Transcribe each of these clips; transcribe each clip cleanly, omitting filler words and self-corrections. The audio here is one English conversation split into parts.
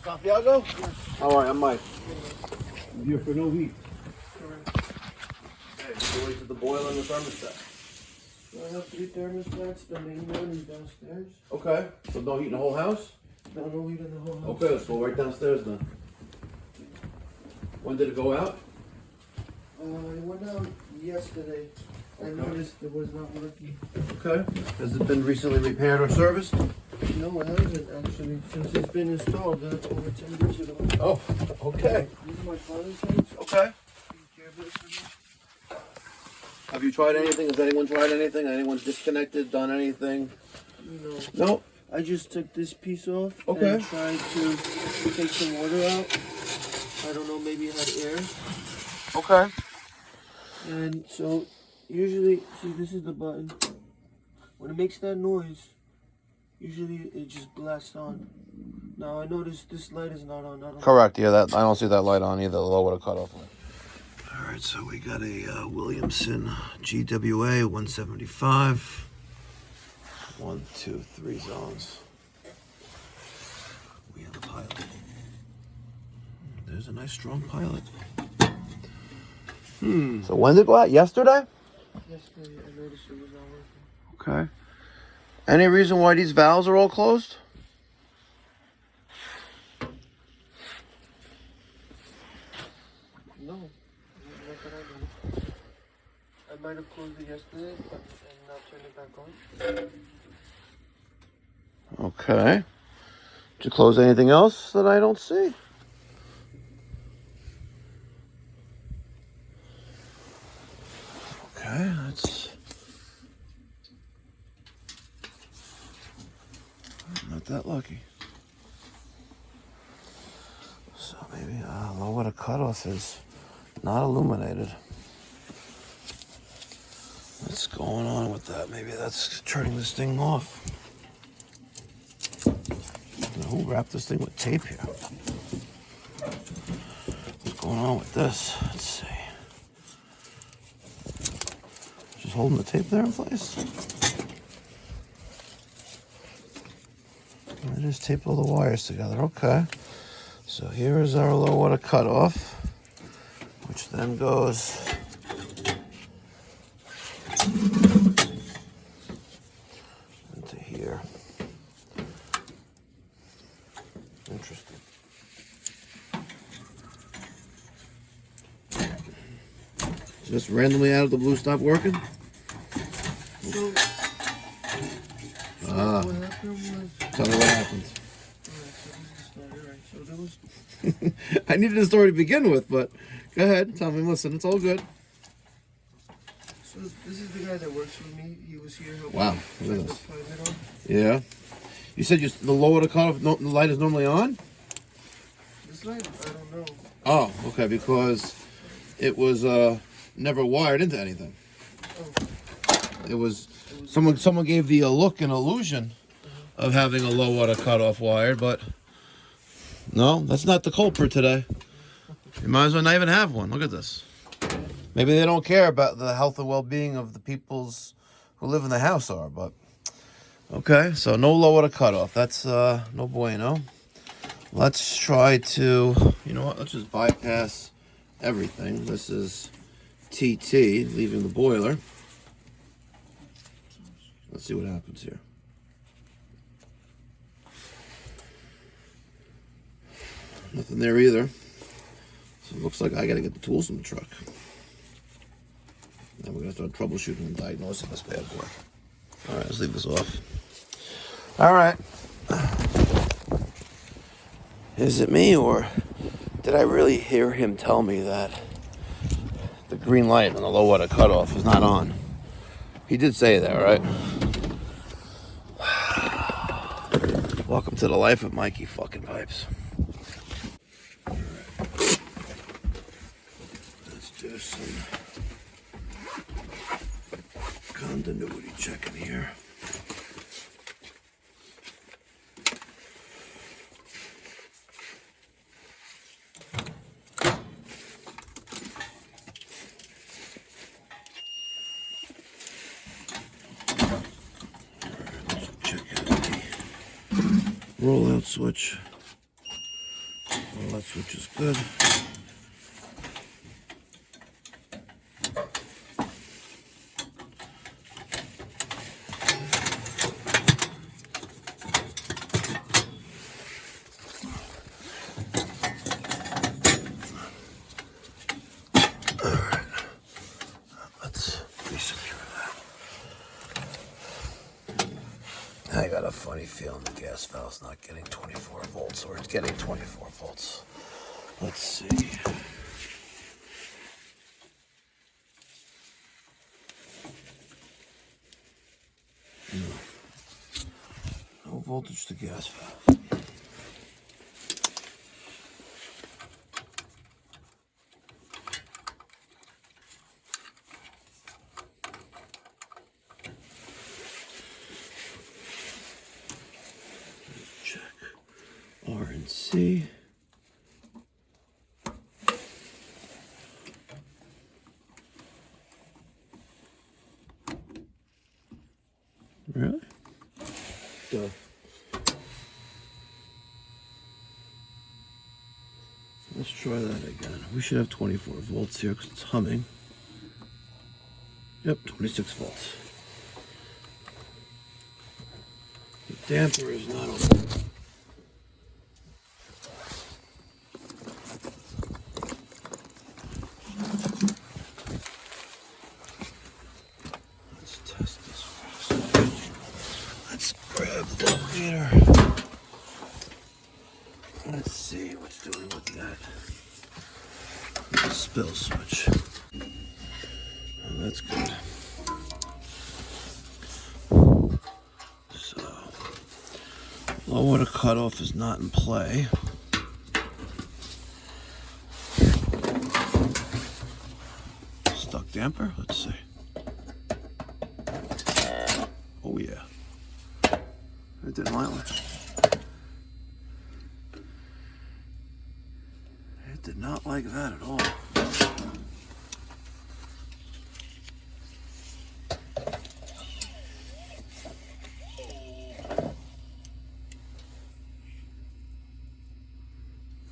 Santiago? Yes. All right, I'm Mike. I'm here for no heat. Correct. Okay, so wait for the boiler and the thermostat. So I have 3 thermostats. The main one is downstairs. Okay, so no heat in the whole house? No heat in the whole house. Okay, let's go right downstairs then. When did it go out? It went out yesterday. I noticed it was not working. Okay. Has it been recently repaired or serviced? No, it hasn't actually. Since it's been installed over 10 years ago. Oh, okay. These are my father's house. Okay. Care of it for me. Have you tried anything? Has anyone tried anything? Anyone disconnected, done anything? No. No? I just took this piece off Okay. and tried to take some water out. I don't know, maybe it had air. Okay. And so, usually, see, this is the button. When it makes that noise, usually it just blasts on. Now I noticed this light is not on. Correct, yeah, that I don't see that light on either, the low with a cutoff light. Alright, so we got a Williamson GWA 175. 1, 2, 3 zones. We have a pilot. There's a nice strong pilot. So when did it go out? Yesterday? Yesterday I noticed it was not working. Okay. Any reason why these valves are all closed? No, not that I know. I might have closed it yesterday and not turned it back on. Okay. Did you close anything else that I don't see? Okay, that's not that lucky. So maybe low water cutoff is not illuminated. What's going on with that? Maybe that's turning this thing off. Who wrapped this thing with tape here? What's going on with this? Let's see. Just holding the tape there in place. I just taped all the wires together. Okay. So here is our low water cutoff, which then goes into here. Interesting. Just randomly out of the blue stop working? So what happened was... Tell me what happened. Alright, so there was... I needed a story to begin with, but go ahead. Tell me, listen, it's all good. So this is the guy that works with me. He was here helping Wow, me look at check this. the pilot on. Yeah. You said the lower the cutoff, the light is normally on? This light, I don't know. Oh, okay, because it was never wired into anything. Oh. It was someone gave the look and illusion of having a low water cutoff wired, but no, that's not the culprit today. You might as well not even have one. Look at this. Maybe they don't care about the health and well-being of the peoples who live in the house are, but okay, so no low water cutoff. That's no bueno. Let's try to, you know what, let's just bypass everything. This is TT, leaving the boiler. Let's see what happens here. Nothing there either. So it looks like I gotta get the tools in the truck. Now we're gonna start troubleshooting and diagnosing this bad boy. All right, let's leave this off. All right. Is it me, or did I really hear him tell me that the green light on the low water cutoff is not on? He did say that, right? Welcome to the life of Mikey fucking Pipes. Let's do some continuity checking here. Rollout switch. Well, that switch is good. I got a funny feeling the gas valve's not getting 24 volts, or it's getting 24 volts. Let's see. No voltage to gas valve. R and C. Really? Duh. Let's try that again. We should have 24 volts here because it's humming. Yep, 26 volts. The damper is not on. Let's see what's doing with that spill switch. Oh, that's good. So, low water cutoff is not in play. Stuck damper? Let's see. Oh yeah. It didn't like it. It did not like that at all.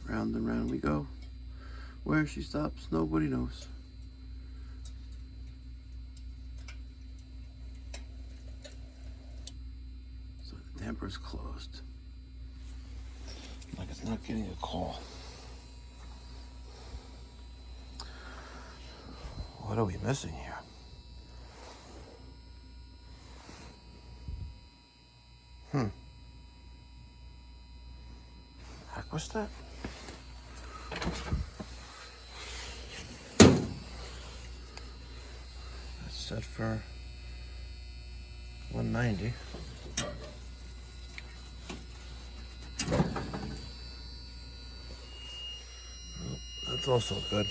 Round and round we go. Where she stops, nobody knows. So the damper's closed. Like it's not getting a call. What are we missing here? Heck was that? That's set for 190. Oh, that's also good.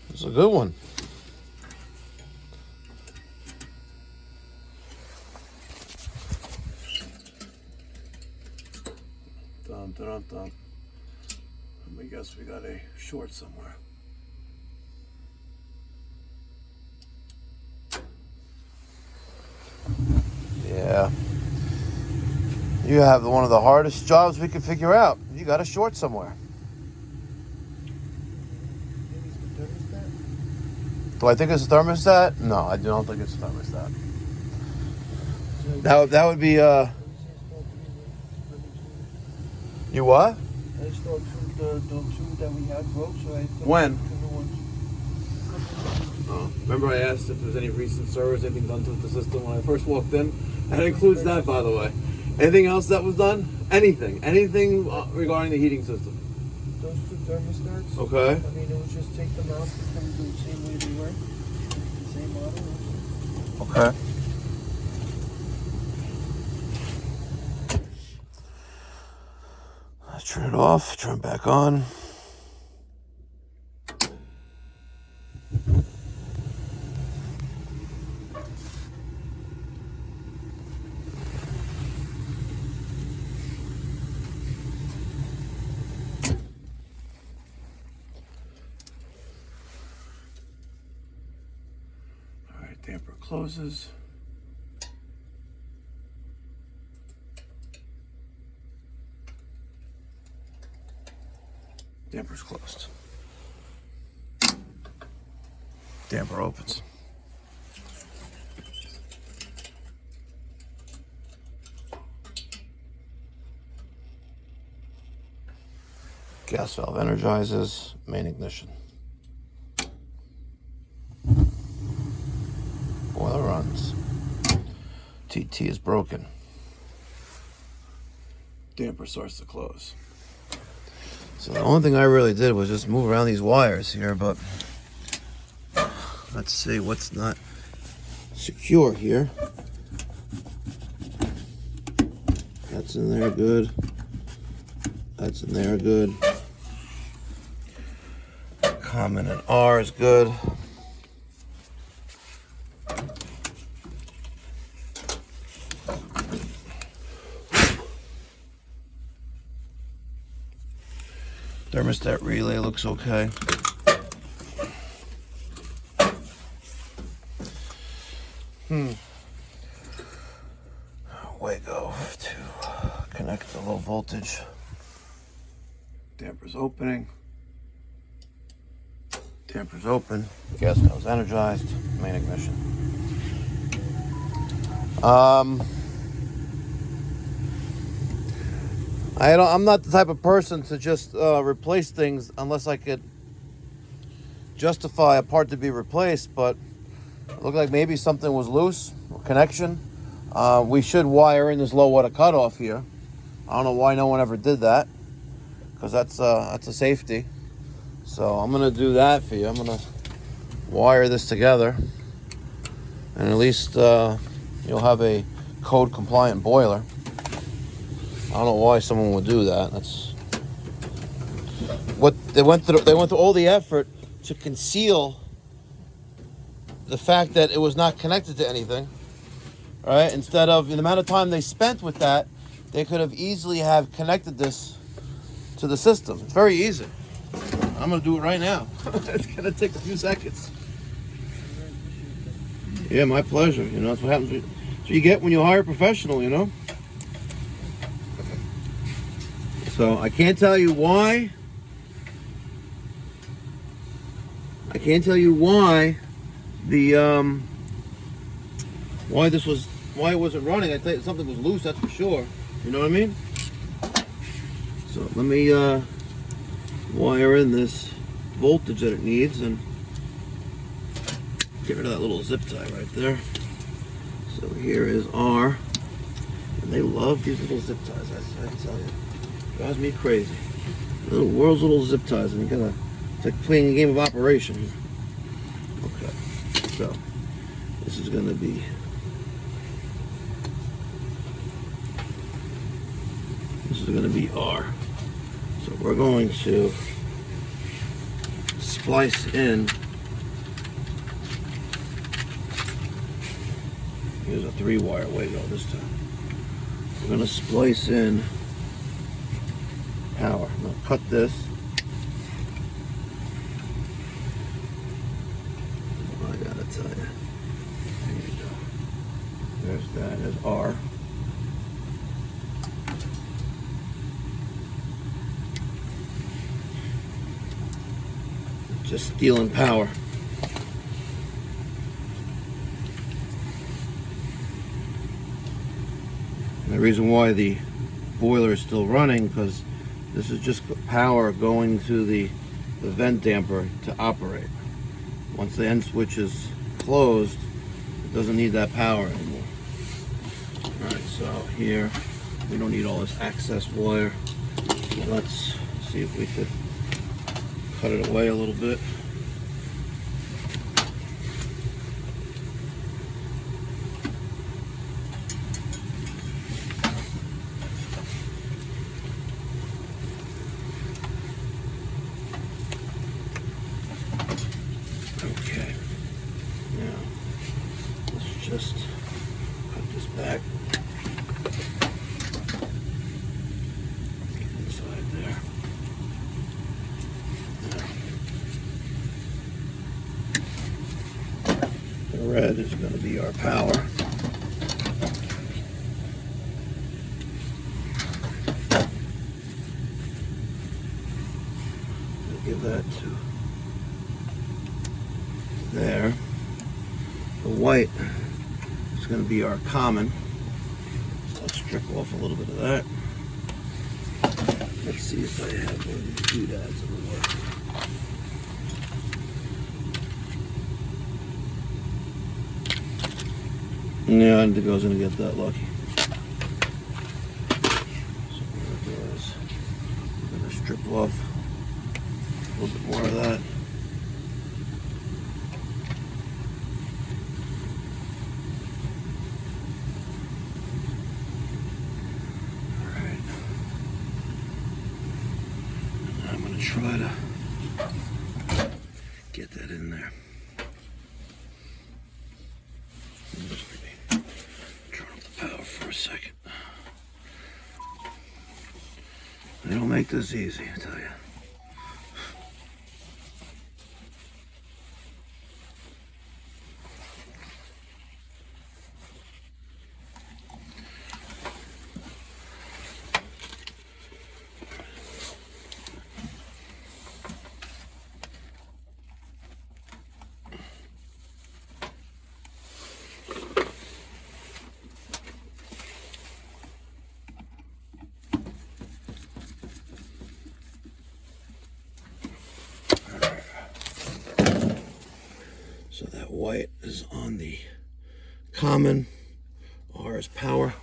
It's a good one. Dum, dum, dum. Let me guess we got a short somewhere. Yeah. You have one of the hardest jobs we can figure out. You got a short somewhere. Do I think it's a thermostat? No, I don't think it's a thermostat. That would be You what? I installed the two that we had broke, so I put When? two new ones. Oh, remember I asked if there's any recent service, anything done to the system when I first walked in? That includes that, by the way. Anything else that was done? Anything regarding the heating system? Those two thermostats. Okay. I mean, it was just take them out, put them the same way they were, same model. Okay. Let's turn it off, turn it back on. Damper closes. Damper's closed. Damper opens. Gas valve energizes, main ignition. Boiler runs. TT is broken. Damper starts to close. So the only thing I really did was just move around these wires here, but let's see what's not secure here. That's in there good. That's in there good. Common and R is good. Thermostat relay looks okay. Wago to connect the low voltage. Damper's opening. Damper's open. Gas valve's energized. Main ignition. I'm not the type of person to just replace things unless I could justify a part to be replaced, but it looked like maybe something was loose, or connection. We should wire in this low water cutoff here. I don't know why no one ever did that, because that's a safety. So I'm gonna do that for you. I'm gonna wire this together, and at least you'll have a code compliant boiler. I don't know why someone would do that. That's what they went through. They went through all the effort to conceal the fact that it was not connected to anything. Right? Instead of the amount of time they spent with that, they could have easily have connected this to the system. It's very easy. I'm gonna do it right now. It's gonna take a few seconds. Yeah, my pleasure. You know, that's what happens. That's what you get when you hire a professional. You know. So I can't tell you why. I can't tell you why the why it wasn't running. I think something was loose. That's for sure. You know what I mean? So let me wire in this voltage that it needs and get rid of that little zip tie right there. So here is R, and they love these little zip ties. I tell you. Drives me crazy. The world's little zip ties, and you gotta, it's like playing a game of Operation here. Okay, so this is gonna be R. So we're going to splice in. Here's a 3-wire Wago this time. We're gonna splice in power. I'm going to cut this. Oh, I gotta tell you. There you go. There's that. There's R. Just stealing power. And the reason why the boiler is still running, because this is just power going to the vent damper to operate. Once the end switch is closed, it doesn't need that power anymore. Alright, so here, we don't need all this access wire. So let's see if we could cut it away a little bit. Just cut this back. Inside there. The red is going to be our power. give that to there. The white is going to be our common. So I'll strip off a little bit of that. Let's see if I have one of these doodads that will work. Yeah, I didn't think I was going to get that lucky. So what I'll do is I'm going to strip off a little bit more of that. Try to get that in there. Turn off the power for a second. They don't make this easy, I tell you. So that white is on the common, R is power.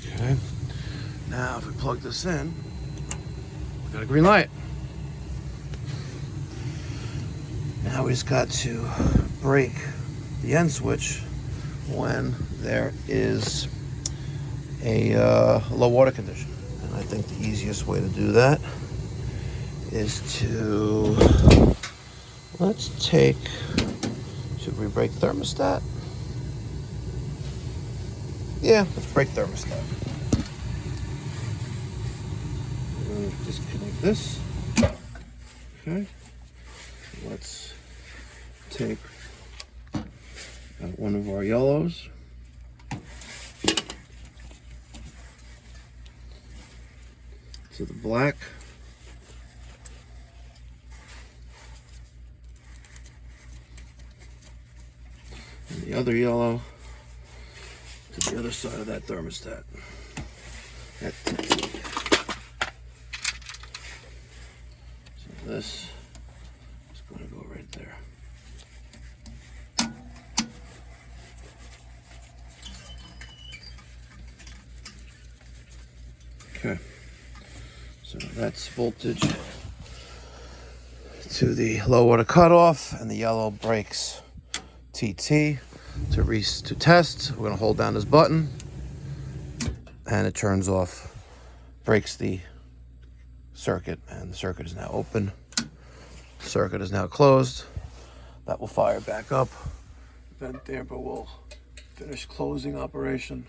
Okay, now if we plug this in, we got a green light. Now we just got to break the end switch when there is a low water condition. And I think the easiest way to do that is to, let's take, should we break thermostat? Yeah, let's break thermostat. We're going to disconnect this. Okay. Let's take one of our yellows. To the black. And the other yellow to the other side of that thermostat. At 10. So this is going to go right there. Okay. So that's voltage to the low water cutoff, and the yellow breaks TT to test. We're gonna hold down this button, and it turns off, breaks the circuit, and the circuit is now open. Circuit is now closed. That will fire back up. Vent damper will finish closing operation.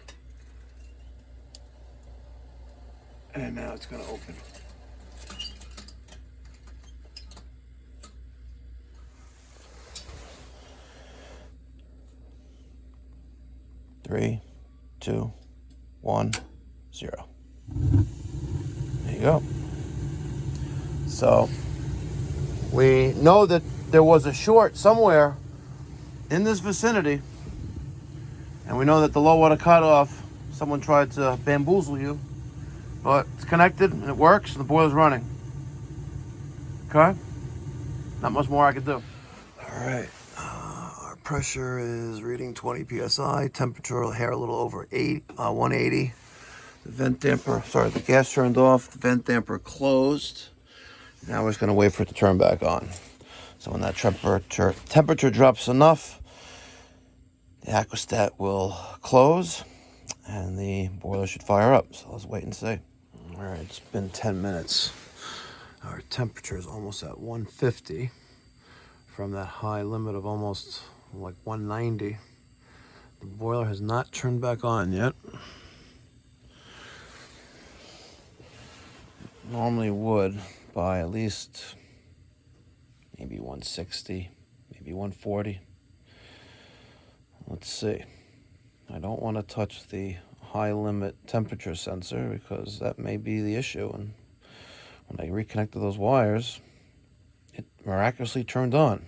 And now it's going to open. Three, 2, 1, 0. There you go. So we know that there was a short somewhere in this vicinity, and we know that the low water cutoff, someone tried to bamboozle you. But it's connected and it works and the boiler's running. Okay? Not much more I could do. All right. Our pressure is reading 20 psi. Temperature a hair a little over 180. The vent damper, sorry, the gas turned off. The vent damper closed. Now we're just going to wait for it to turn back on. So when that temperature drops enough, the aquastat will close and the boiler should fire up. So let's wait and see. All right, it's been 10 minutes. Our temperature is almost at 150 from that high limit of almost like 190. The boiler has not turned back on yet. Normally would by at least maybe 160, maybe 140. Let's see. I don't want to touch the high limit temperature sensor, because that may be the issue. And when I reconnected those wires, it miraculously turned on,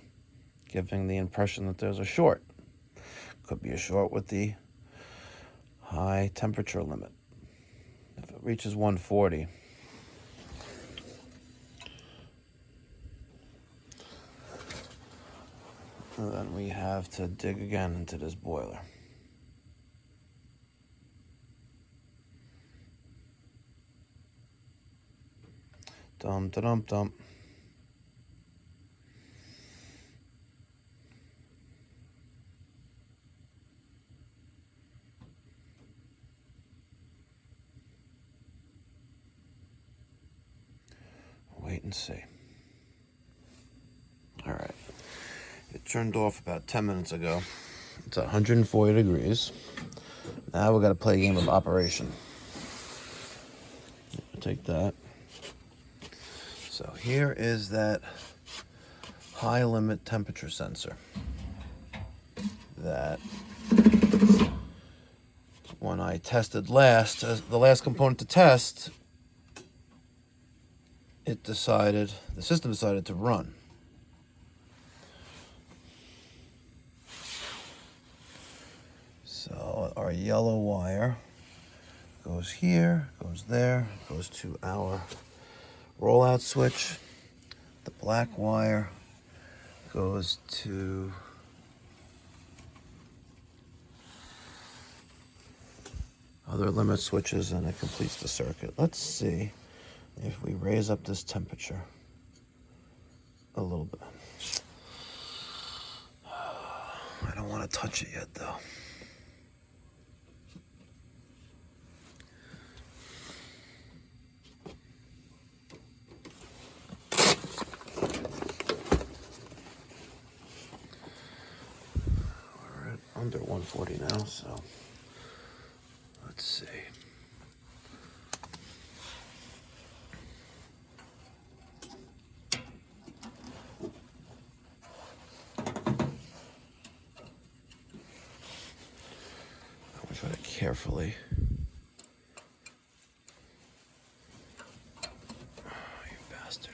giving the impression that there's a short. Could be a short with the high temperature limit. If it reaches 140, then we have to dig again into this boiler. Dum da dum dum. Wait and see. All right. It turned off about 10 minutes ago. It's 140 degrees. Now we got to play a game of operation. Take that. So here is that high limit temperature sensor that when I tested last, the last component to test, the system decided to run. So our yellow wire goes here, goes there, goes to our rollout switch. The black wire goes to other limit switches, and it completes the circuit. Let's see if we raise up this temperature a little bit. I don't want to touch it yet, though. We're at under 140 now, so let's see. Try to carefully. Oh, you bastard.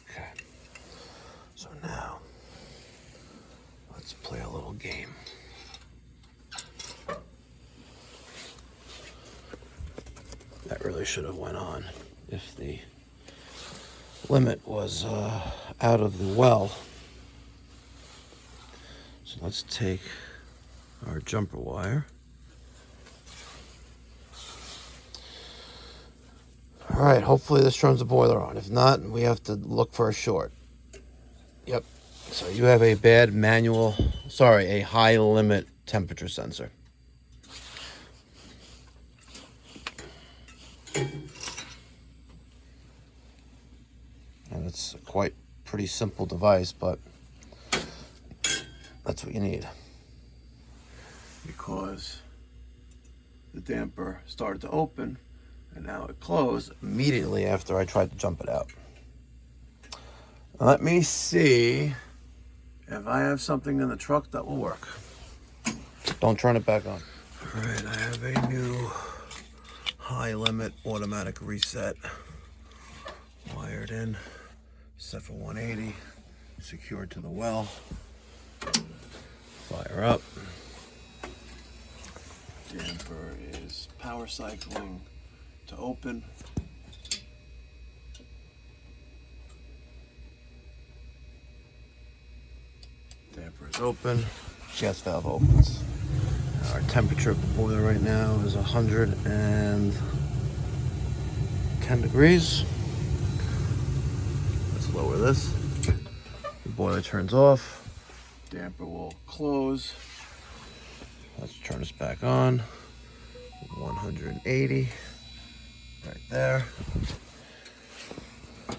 Okay. So now, let's play a little game. That really should have went on if the limit was out of the well. So let's take our jumper wire. All right, hopefully this turns the boiler on. If not, we have to look for a short. Yep. So you have a a high limit temperature sensor. And it's a pretty simple device, but that's what you need. Because the damper started to open, and now it closed immediately after I tried to jump it out. Let me see if I have something in the truck that will work. Don't turn it back on. All right, I have a new high limit automatic reset wired in, set for 180, secured to the well. Fire up. Damper is power cycling to open. Damper is open. Gas valve opens. Our temperature of the boiler right now is 110 degrees. Let's lower this. The boiler turns off. Damper will close. Let's turn this back on. 180. Right there. Got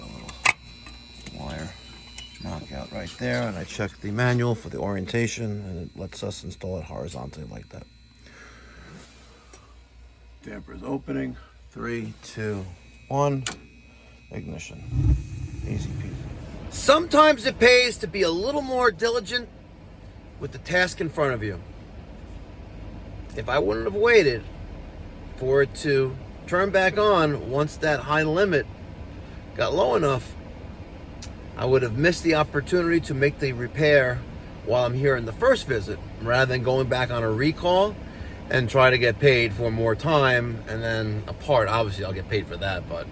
a little wire knockout right right there, and I check the manual for the orientation, and it lets us install it horizontally like that. Damper is opening. 3, 2, 1. Ignition. Easy peasy. Sometimes it pays to be a little more diligent with the task in front of you. If I wouldn't have waited for it to turn back on once that high limit got low enough, I would have missed the opportunity to make the repair while I'm here in the first visit, rather than going back on a recall and try to get paid for more time and then a part. Obviously, I'll get paid for that, but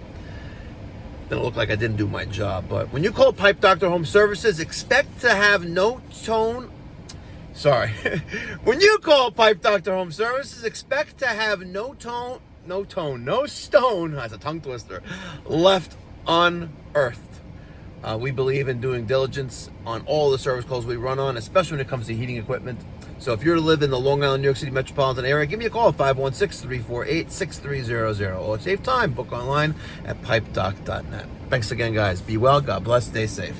then it'll look like I didn't do my job. But when you call Pipe Doctor Home Services, expect to have no tone. Sorry. When you call Pipe Doctor Home Services, expect to have no stone, that's a tongue twister, left unearthed. We believe in doing diligence on all the service calls we run on, especially when it comes to heating equipment. So if you're to live in the Long Island, New York City metropolitan area, give me a call at 516-348-6300. Or save time, book online at pipedoc.net. Thanks again, guys. Be well. God bless. Stay safe.